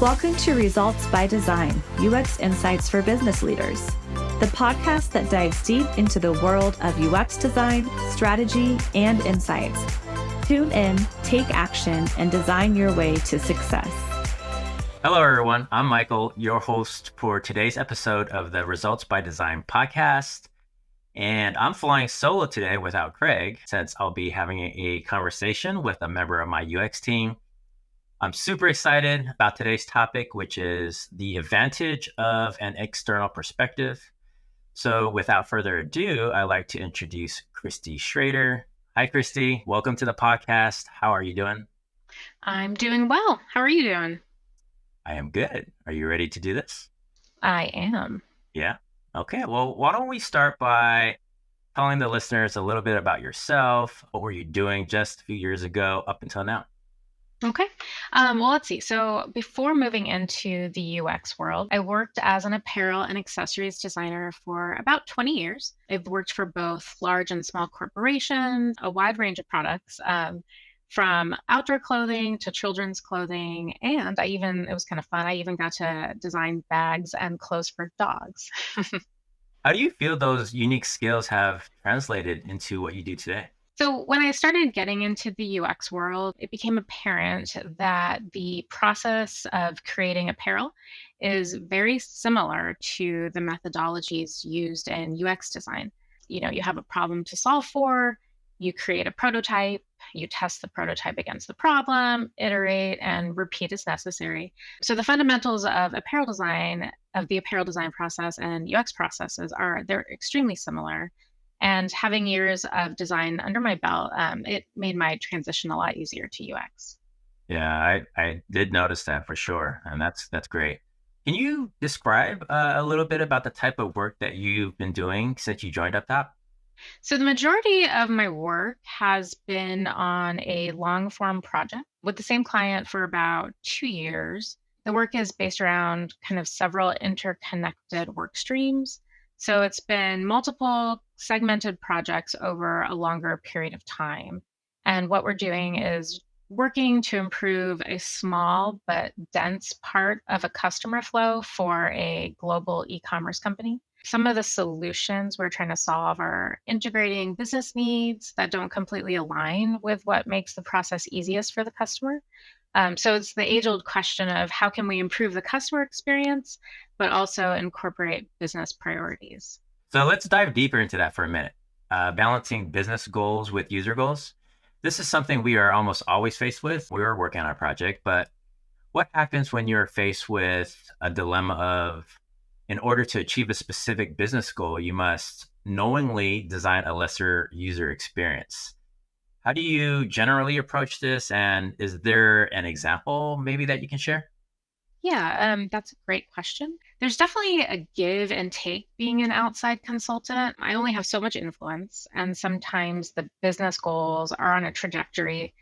Welcome to Results by Design, UX Insights for Business Leaders, the podcast that dives deep into the world of UX design, strategy, and insights. Tune in, take action, and design your way to success. Hello, everyone. I'm Michael, your host for today's episode of the Results by Design podcast. And I'm flying solo today without Craig, since I'll be having a conversation with a member of my UX team. I'm super excited about today's topic, which is the advantage of an external perspective. So without further ado, I'd like to introduce Cristie Shrader. Hi, Cristie. Welcome to the podcast. How are you doing? I'm doing well. How are you doing? I am good. Are you ready to do this? I am. Yeah. Okay. Well, why don't we start by telling the listeners a little bit about yourself? What were you doing just a few years ago up until now? Okay. Well, let's see. So before moving into the UX world, I worked as an apparel and accessories designer for about 20 years. I've worked for both large and small corporations, a wide range of products, from outdoor clothing to children's clothing. And it was kind of fun. I even got to design bags and clothes for dogs. How do you feel those unique skills have translated into what you do today? So when I started getting into the UX world, it became apparent that the process of creating apparel is very similar to the methodologies used in UX design. You have a problem to solve for, you create a prototype, you test the prototype against the problem, iterate, and repeat as necessary. So the fundamentals of the apparel design process and UX processes they're extremely similar. And having years of design under my belt, it made my transition a lot easier to UX. Yeah, I did notice that for sure. And that's great. Can you describe a little bit about the type of work that you've been doing since you joined UpTop? So the majority of my work has been on a long form project with the same client for about 2 years. The work is based around kind of several interconnected work streams. So it's been multiple segmented projects over a longer period of time. And what we're doing is working to improve a small but dense part of a customer flow for a global e-commerce company. Some of the solutions we're trying to solve are integrating business needs that don't completely align with what makes the process easiest for the customer. So it's the age-old question of how can we improve the customer experience, but also incorporate business priorities. So let's dive deeper into that for a minute. Balancing business goals with user goals. This is something we are almost always faced with. We're working on our project, but what happens when you're faced with a dilemma of, in order to achieve a specific business goal, you must knowingly design a lesser user experience? How do you generally approach this? And is there an example maybe that you can share? Yeah, that's a great question. There's definitely a give and take being an outside consultant. I only have so much influence, and sometimes the business goals are on a trajectory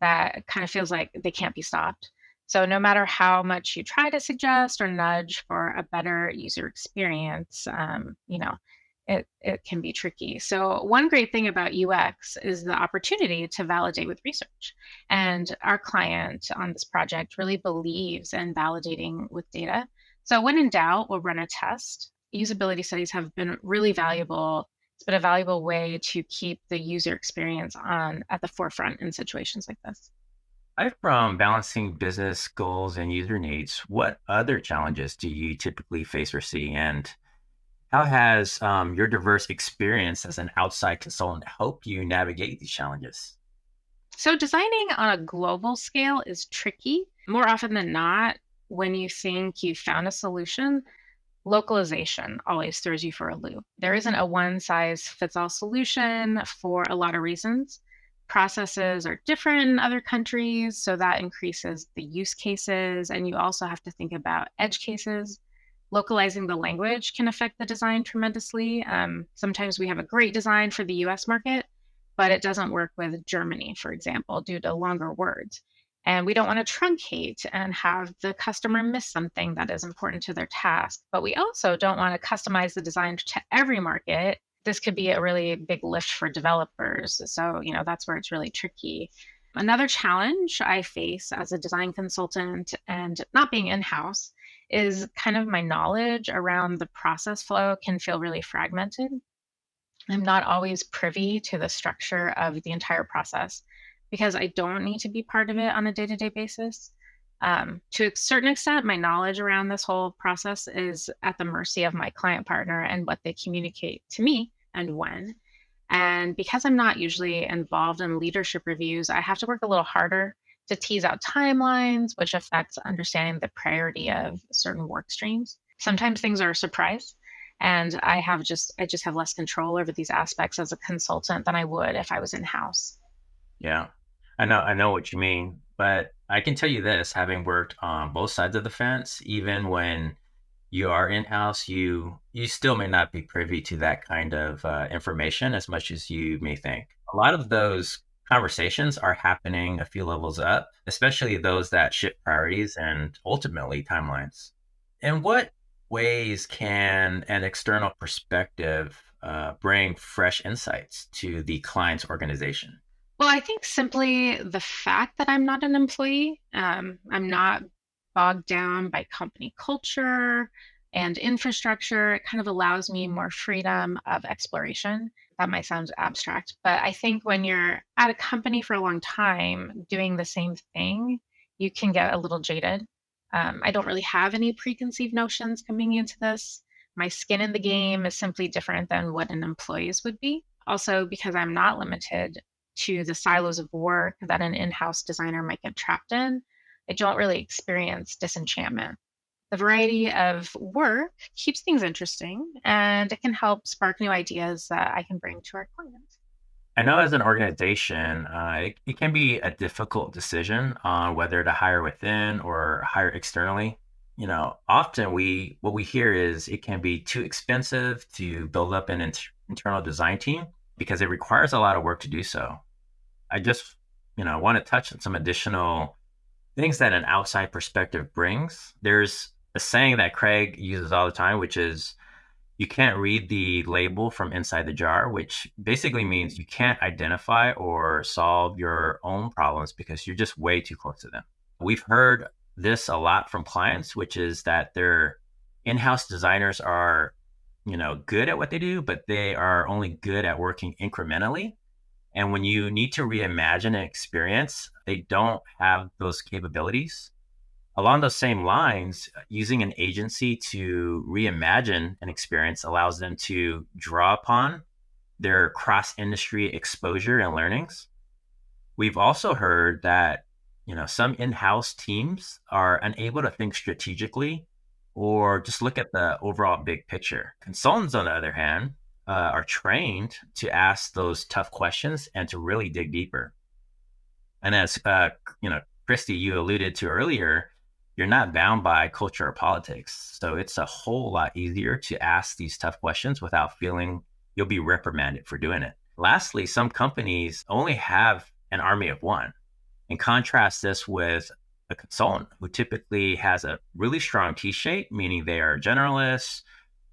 that kind of feels like they can't be stopped. So no matter how much you try to suggest or nudge for a better user experience, it can be tricky. So one great thing about UX is the opportunity to validate with research. And our client on this project really believes in validating with data. So when in doubt, we'll run a test. Usability studies have been really valuable. It's been a valuable way to keep the user experience at the forefront in situations like this. Aside from balancing business goals and user needs, what other challenges do you typically face or see? And how has your diverse experience as an outside consultant helped you navigate these challenges? So designing on a global scale is tricky. More often than not, when you think you found a solution, localization always throws you for a loop. There isn't a one-size-fits-all solution for a lot of reasons. Processes are different in other countries, so that increases the use cases, and you also have to think about edge cases. Localizing the language can affect the design tremendously. Sometimes we have a great design for the US market, but it doesn't work with Germany, for example, due to longer words. And we don't want to truncate and have the customer miss something that is important to their task. But we also don't want to customize the design to every market. This could be a really big lift for developers. So, that's where it's really tricky. Another challenge I face as a design consultant and not being in-house is kind of my knowledge around the process flow can feel really fragmented. I'm not always privy to the structure of the entire process because I don't need to be part of it on a day to day basis. To a certain extent, my knowledge around this whole process is at the mercy of my client partner and what they communicate to me and when. And because I'm not usually involved in leadership reviews, I have to work a little harder to tease out timelines, which affects understanding the priority of certain work streams. Sometimes things are a surprise, and I just have less control over these aspects as a consultant than I would if I was in house. Yeah, I know what you mean, but I can tell you this, having worked on both sides of the fence, even when you are in-house, you still may not be privy to that kind of information as much as you may think. A lot of those conversations are happening a few levels up, especially those that shift priorities and ultimately timelines. In what ways can an external perspective bring fresh insights to the client's organization? Well, I think simply the fact that I'm not an employee, I'm not bogged down by company culture and infrastructure. It kind of allows me more freedom of exploration. That might sound abstract, but I think when you're at a company for a long time doing the same thing, you can get a little jaded. I don't really have any preconceived notions coming into this. My skin in the game is simply different than what an employee's would be. Also, because I'm not limited to the silos of work that an in-house designer might get trapped in, I don't really experience disenchantment. The variety of work keeps things interesting and it can help spark new ideas that I can bring to our clients. I know as an organization, it can be a difficult decision on whether to hire within or hire externally. Often what we hear is it can be too expensive to build up an internal design team because it requires a lot of work to do so. I just, want to touch on some additional things that an outside perspective brings. There's a saying that Craig uses all the time, which is you can't read the label from inside the jar, which basically means you can't identify or solve your own problems because you're just way too close to them. We've heard this a lot from clients, which is that their in-house designers are, good at what they do, but they are only good at working incrementally. And when you need to reimagine an experience, they don't have those capabilities. Along those same lines, using an agency to reimagine an experience allows them to draw upon their cross-industry exposure and learnings. We've also heard that, some in-house teams are unable to think strategically or just look at the overall big picture. Consultants, on the other hand, are trained to ask those tough questions and to really dig deeper. And as Cristie, you alluded to earlier, you're not bound by culture or politics. So it's a whole lot easier to ask these tough questions without feeling you'll be reprimanded for doing it. Lastly, some companies only have an army of one. And contrast this with a consultant who typically has a really strong T-shape, meaning they are generalists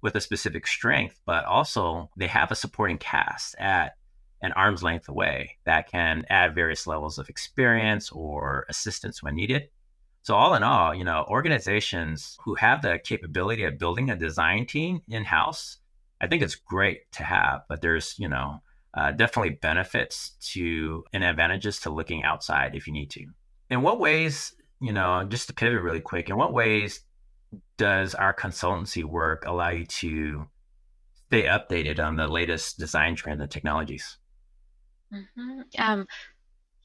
with a specific strength, but also they have a supporting cast at an arm's length away that can add various levels of experience or assistance when needed. So all in all, organizations who have the capability of building a design team in-house, I think it's great to have, but there's, definitely benefits to and advantages to looking outside if you need to. In what ways, just to pivot really quick, in what ways does our consultancy work allow you to stay updated on the latest design trends and technologies? Mhm.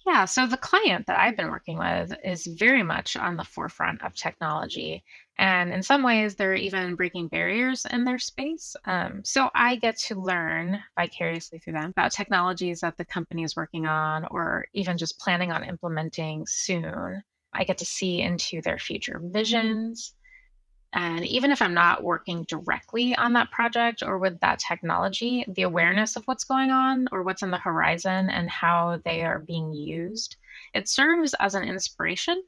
Yeah, so the client that I've been working with is very much on the forefront of technology. And in some ways, they're even breaking barriers in their space. So I get to learn vicariously through them about technologies that the company is working on or even just planning on implementing soon. I get to see into their future visions. And even if I'm not working directly on that project or with that technology, the awareness of what's going on or what's on the horizon and how they are being used, it serves as an inspiration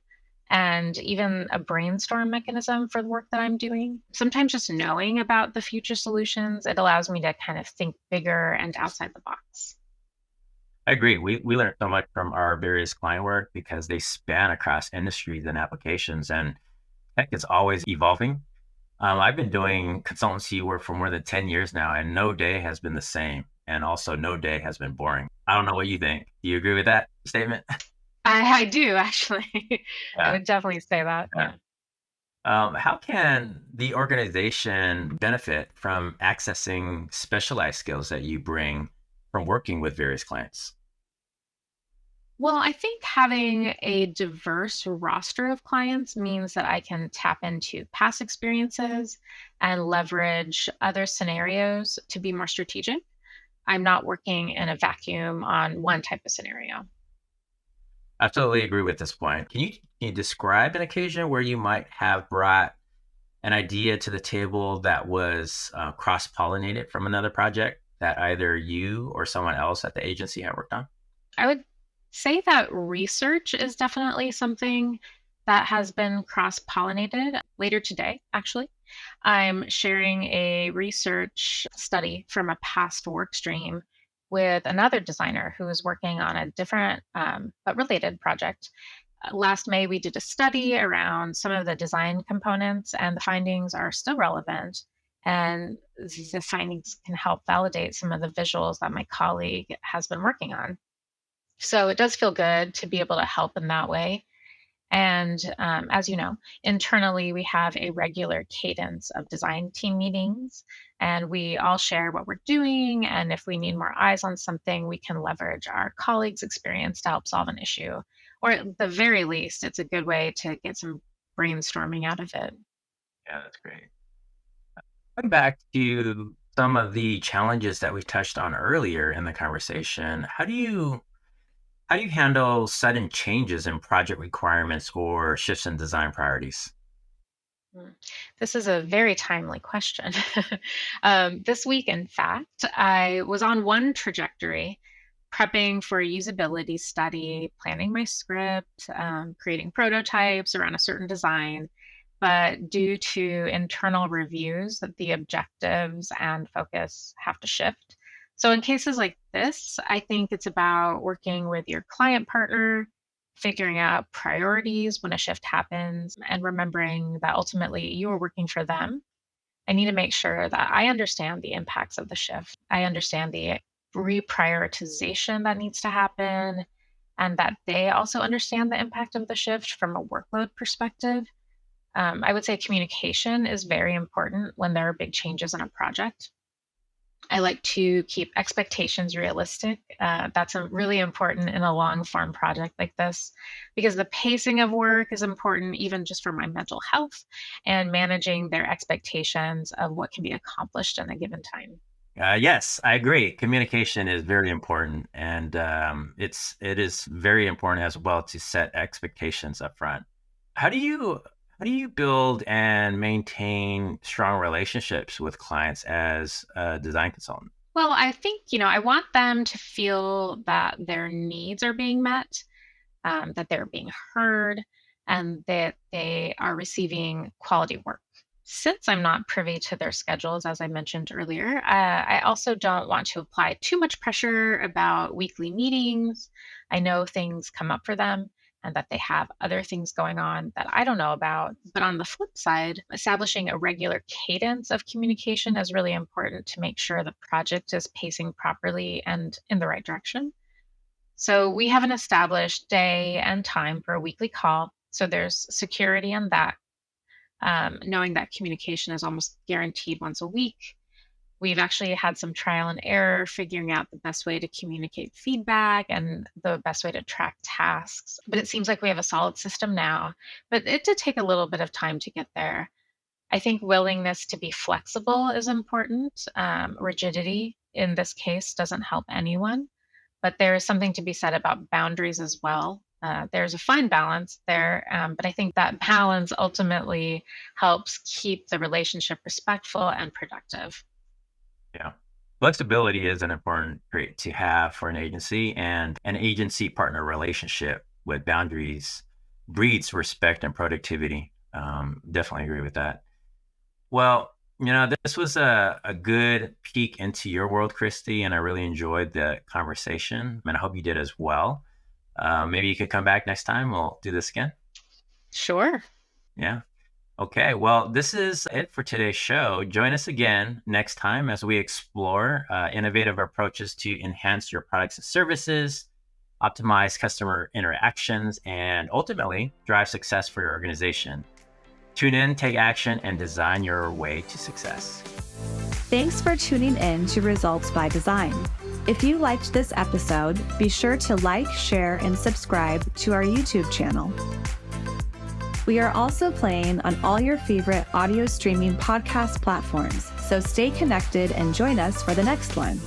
and even a brainstorm mechanism for the work that I'm doing. Sometimes just knowing about the future solutions, it allows me to kind of think bigger and outside the box. I agree. We learned so much from our various client work because they span across industries and applications, and tech is always evolving. I've been doing consultancy work for more than 10 years now, and no day has been the same. And also, no day has been boring. I don't know what you think. Do you agree with that statement? I do actually. I Yeah. would definitely say that. Yeah. Yeah. How can the organization benefit from accessing specialized skills that you bring from working with various clients? Well, I think having a diverse roster of clients means that I can tap into past experiences and leverage other scenarios to be more strategic. I'm not working in a vacuum on one type of scenario. Absolutely agree with this point. Can you describe an occasion where you might have brought an idea to the table that was cross-pollinated from another project that either you or someone else at the agency had worked on? I would say that research is definitely something that has been cross pollinated. Later today, actually, I'm sharing a research study from a past work stream with another designer who is working on a different but related project. Last May, we did a study around some of the design components, and the findings are still relevant. And the findings can help validate some of the visuals that my colleague has been working on. So it does feel good to be able to help in that way. And as you know, internally, we have a regular cadence of design team meetings, and we all share what we're doing. And if we need more eyes on something, we can leverage our colleagues' experience to help solve an issue. Or at the very least, it's a good way to get some brainstorming out of it. Yeah, that's great. Going back to some of the challenges that we touched on earlier in the conversation, how do you handle sudden changes in project requirements or shifts in design priorities? Mm. This is a very timely question. This week, in fact, I was on one trajectory, prepping for a usability study, planning my script, creating prototypes around a certain design. But due to internal reviews, that the objectives and focus have to shift. So in cases like this, I think it's about working with your client partner, figuring out priorities when a shift happens, and remembering that ultimately you are working for them. I need to make sure that I understand the impacts of the shift. I understand the reprioritization that needs to happen, and that they also understand the impact of the shift from a workload perspective. I would say communication is very important when there are big changes in a project. I like to keep expectations realistic. That's really important in a long form project like this because the pacing of work is important, even just for my mental health and managing their expectations of what can be accomplished in a given time. Yes, I agree. Communication is very important, and it is very important as well to set expectations up front. How do you how do you build and maintain strong relationships with clients as a design consultant? Well, I think, I want them to feel that their needs are being met, that they're being heard, and that they are receiving quality work. Since I'm not privy to their schedules, as I mentioned earlier, I also don't want to apply too much pressure about weekly meetings. I know things come up for them and that they have other things going on that I don't know about. But on the flip side, establishing a regular cadence of communication is really important to make sure the project is pacing properly and in the right direction. So we have an established day and time for a weekly call. So there's security in that, knowing that communication is almost guaranteed once a week. We've actually had some trial and error figuring out the best way to communicate feedback and the best way to track tasks. But it seems like we have a solid system now, but it did take a little bit of time to get there. I think willingness to be flexible is important. Rigidity in this case doesn't help anyone, but there is something to be said about boundaries as well. There's a fine balance there, but I think that balance ultimately helps keep the relationship respectful and productive. Yeah. Flexibility is an important trait to have for an agency, and an agency partner relationship with boundaries breeds respect and productivity. Definitely agree with that. Well, This was a good peek into your world, Cristie, and I really enjoyed the conversation, and I hope you did as well. Maybe you could come back next time. We'll do this again. Sure. Yeah. Okay. Well, this is it for today's show. Join us again next time as we explore innovative approaches to enhance your products and services, optimize customer interactions, and ultimately drive success for your organization. Tune in, take action, and design your way to success. Thanks for tuning in to Results by Design. If you liked this episode, be sure to like, share, and subscribe to our YouTube channel. We are also playing on all your favorite audio streaming podcast platforms, so stay connected and join us for the next one.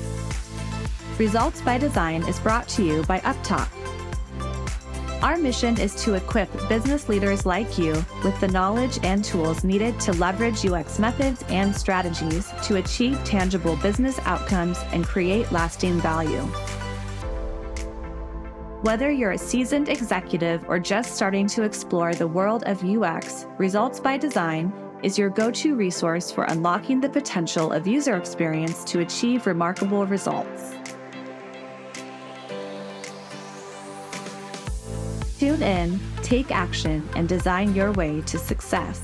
Results by Design is brought to you by UpTop. Our mission is to equip business leaders like you with the knowledge and tools needed to leverage UX methods and strategies to achieve tangible business outcomes and create lasting value. Whether you're a seasoned executive or just starting to explore the world of UX, Results by Design is your go-to resource for unlocking the potential of user experience to achieve remarkable results. Tune in, take action, and design your way to success.